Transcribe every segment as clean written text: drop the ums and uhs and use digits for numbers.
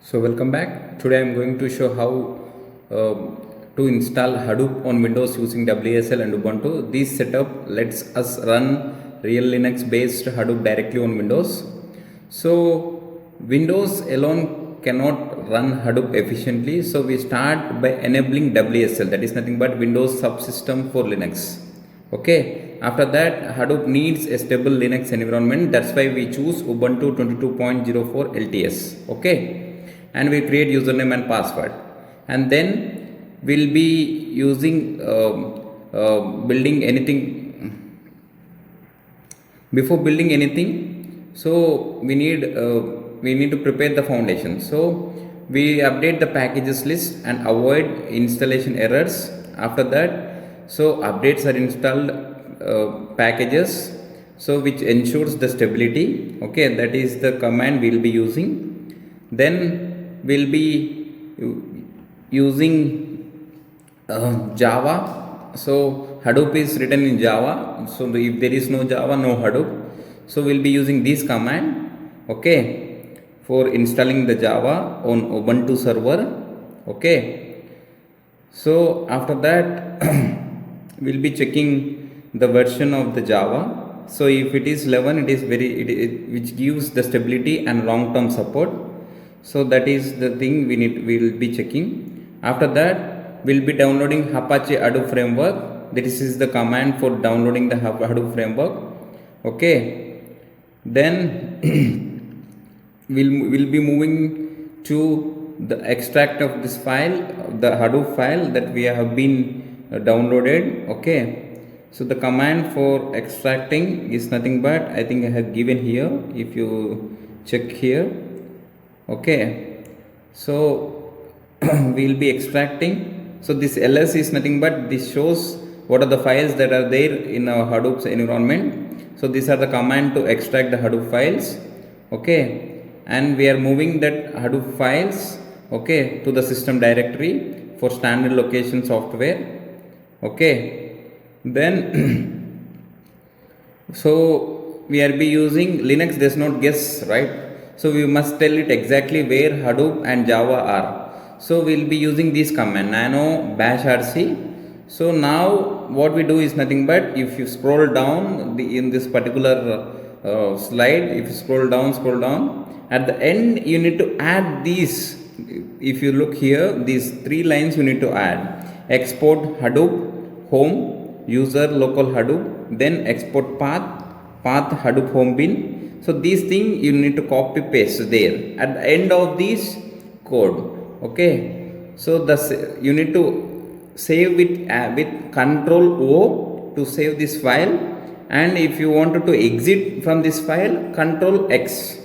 So welcome back. Today I am going to show how to install Hadoop on Windows using WSL and Ubuntu. This setup lets us run real Linux based Hadoop directly on Windows. So Windows alone cannot run Hadoop efficiently. So we start by enabling WSL, that is nothing but Windows Subsystem for Linux. Okay, after that Hadoop needs a stable Linux environment. That's why we choose Ubuntu 22.04 LTS. Okay, and we create username and password, and then we'll be using building anything. Before building anything, so we need to prepare the foundation. So we update the packages list and avoid installation errors. After that, so updates are installed packages, so which ensures the stability. Okay, that is the command we'll be using. Then we'll be using Java. So Hadoop is written in Java. So if there is no Java, no Hadoop. So we'll be using this command. Okay, for installing the Java on Ubuntu server. Okay. So after that, we'll be checking the version of the Java. So if it is 11, it is which gives the stability and long-term support. So that is the thing we will be checking. After that, we'll be downloading Apache Hadoop framework. This is the command for downloading the Hadoop framework. Okay, then we'll be moving to the extract of this file, the Hadoop file that we have been downloaded. Okay, so the command for extracting is nothing but, I think I have given here, if you check here. Okay, so we'll be extracting. So this ls is nothing but this shows what are the files that are there in our Hadoop environment. So these are the command to extract the Hadoop files. Okay, and we are moving that Hadoop files, okay, to the system directory for standard location software. Okay, then so we are be using Linux does not guess, right? So we must tell it exactly where Hadoop and Java are. So we'll be using this command nano bash rc. So now what we do is nothing but, if you scroll down in this particular slide, if you scroll down, at the end you need to add these. If you look here, these three lines you need to add: export Hadoop home user local Hadoop, then export path Hadoop home bin. So these things you need to copy paste there at the end of this code. Okay, so you need to save it with Control O to save this file, and if you wanted to exit from this file, Control X.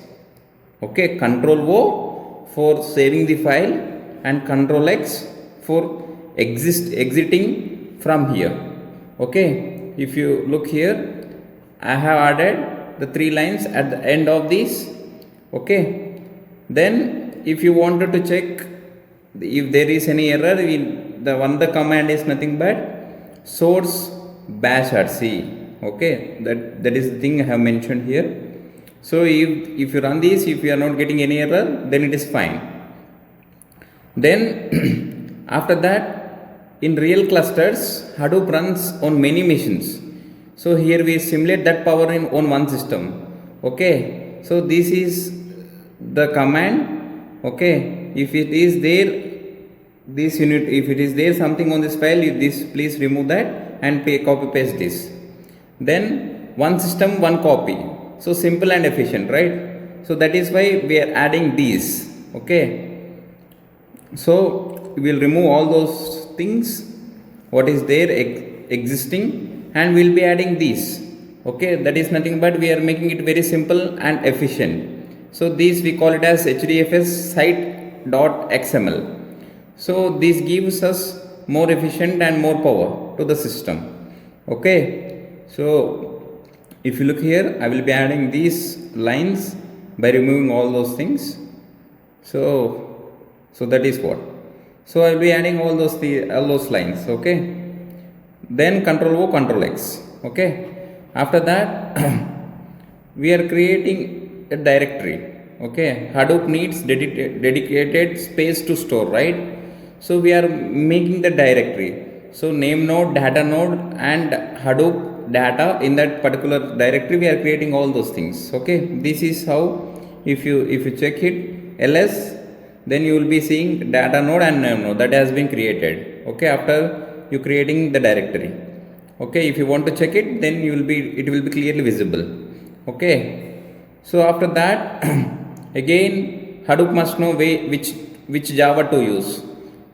Okay, Control O for saving the file and Control X for exiting from here. Okay, if you look here, I have added the three lines at the end of this. Okay, then if you wanted to check if there is any error, the command is nothing but source bash rc. Okay, that is the thing I have mentioned here. So if you run this, if you are not getting any error, then it is fine. Then after that, in real clusters, Hadoop runs on many machines. So here we simulate that power on one system. Okay, so this is the command. Okay, if it is there, this unit, if it is there something on this file, please remove that and copy paste this. Then one system, one copy. So simple and efficient, right? So that is why we are adding these. Okay, so we will remove all those things what is there existing, and we'll be adding these. Okay, that is nothing but we are making it very simple and efficient. So this we call it as HDFS site.xml. So this gives us more efficient and more power to the system. Okay, so if you look here, I will be adding these lines by removing all those things. So that is what. So I will be adding all those lines. Okay, then Control O, Control X. Okay, after that we are creating a directory. Okay, Hadoop needs dedicated space to store, right? So we are making the directory. So name node, data node, and Hadoop data in that particular directory, we are creating all those things. Okay, this is how, if you check it ls, then you will be seeing data node and name node that has been created. Okay, after you creating the directory. Okay, if you want to check it, then it will be clearly visible. Okay, so after that again Hadoop must know which Java to use.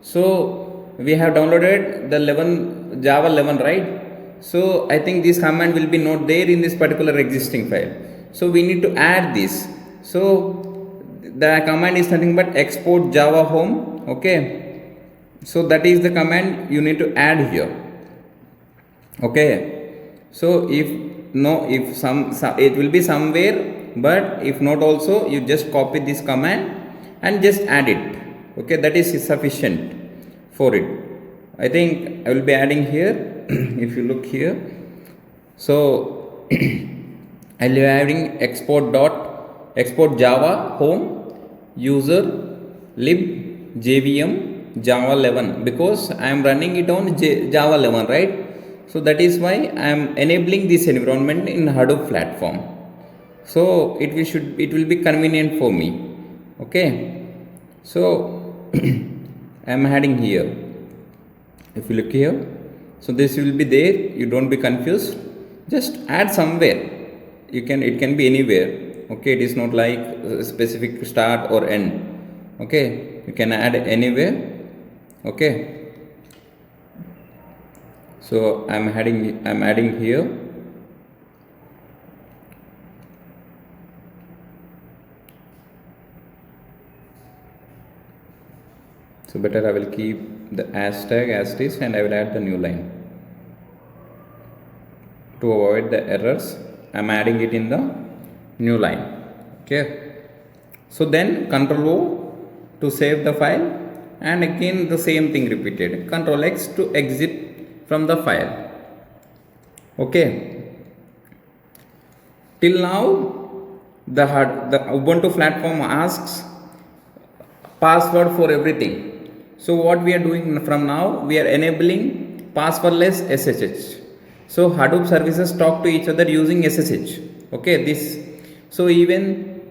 So we have downloaded the 11 Java 11, right? So I think this command will be not there in this particular existing file. So we need to add this. So the command is nothing but export Java home. Okay, so that is the command you need to add here. Okay, so if some it will be somewhere, but if not also, you just copy this command and just add it. Okay, that is sufficient for it. I think I will be adding here. If you look here, so I will be adding export Java home user lib jvm Java 11, because I am running it on Java 11, right? So that is why I am enabling this environment in Hadoop platform. So it will be convenient for me. Okay, so I am adding here. If you look here, so this will be there. You don't be confused. Just add somewhere. It can be anywhere. Okay, it is not like a specific start or end. Okay, you can add anywhere. Okay, so I'm adding here. So better I will keep the hashtag as it is, and I will add the new line to avoid the errors. I'm adding it in the new line. Okay, so then Ctrl O to save the file, and again the same thing repeated. Ctrl X to exit from the file. Okay, till now the Ubuntu platform asks password for everything. So what we are doing from now, we are enabling passwordless SSH. So Hadoop services talk to each other using SSH. Okay, so even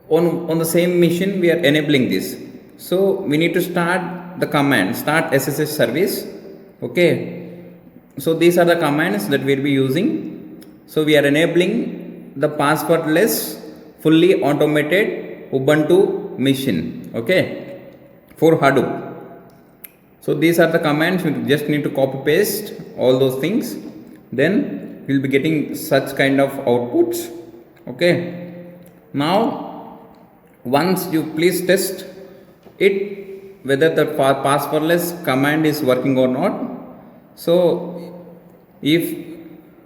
on the same machine we are enabling this. So we need to start the command start SSH service. Okay, so these are the commands that we will be using. So we are enabling the passwordless fully automated Ubuntu machine. Okay, for Hadoop. So these are the commands. You just need to copy paste all those things, then we will be getting such kind of outputs. Okay, now once you please test it whether the passwordless command is working or not. So if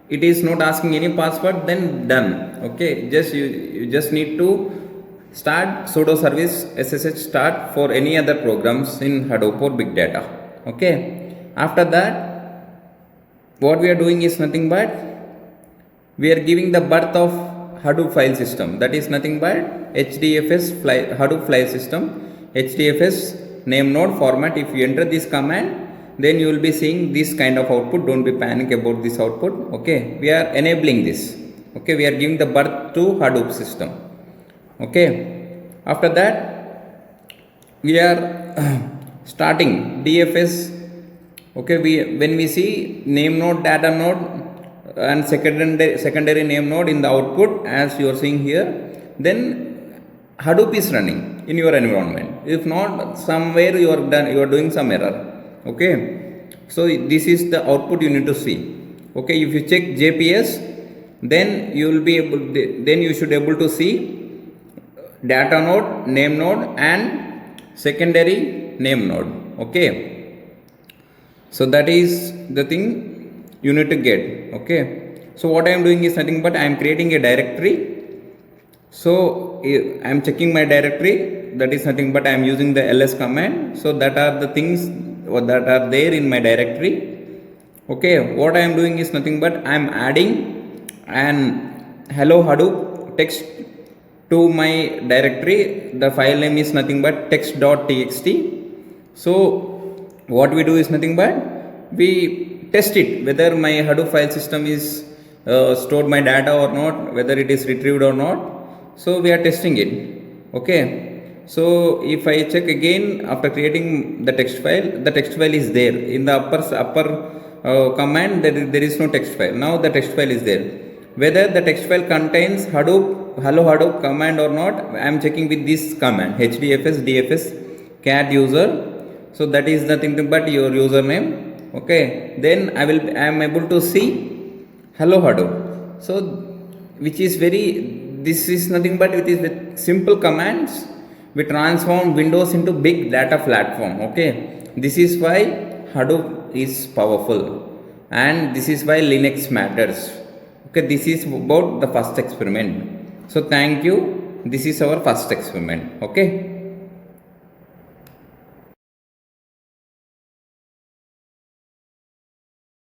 it is not asking any password, then done. Okay, you just need to start sudo service SSH start for any other programs in Hadoop or big data. Okay, after that what we are doing is nothing but we are giving the birth of Hadoop file system. That is nothing but HDFS Hadoop file system, HDFS name node format. If you enter this command, then you will be seeing this kind of output. Don't be panic about this output. Okay, we are enabling this. Okay, we are giving the birth to Hadoop system. Okay, after that we are starting DFS. Okay, when we see name node, data node, and secondary name node in the output as you are seeing here, then Hadoop is running in your environment. If not, somewhere you are doing some error. Okay, so this is the output you need to see. Okay, if you check JPS, then you should able to see data node, name node, and secondary name node. Okay, so that is the thing you need to get. Okay, so what I am doing is nothing but I am creating a directory. So I am checking my directory. That is nothing but I am using the ls command. So that are the things that are there in my directory. Okay, what I am doing is nothing but I am adding an hello Hadoop text to to my directory. The file name is nothing but text.txt. So what we do is nothing but we test it whether my Hadoop file system is stored my data or not, whether it is retrieved or not. So we are testing it. Okay, so if I check again after creating the text file is there in the upper command. There is no text file. Now the text file is there. Whether the text file contains Hadoop hello Hadoop command or not, I am checking with this command HDFS DFS cat user. So that is nothing but your username. Okay, then I am able to see hello Hadoop. So which is this is nothing but it is with simple commands we transform Windows into big data platform. Okay, this is why Hadoop is powerful, and this is why Linux matters. Okay, this is about the first experiment. So thank you. This is our first experiment. Okay.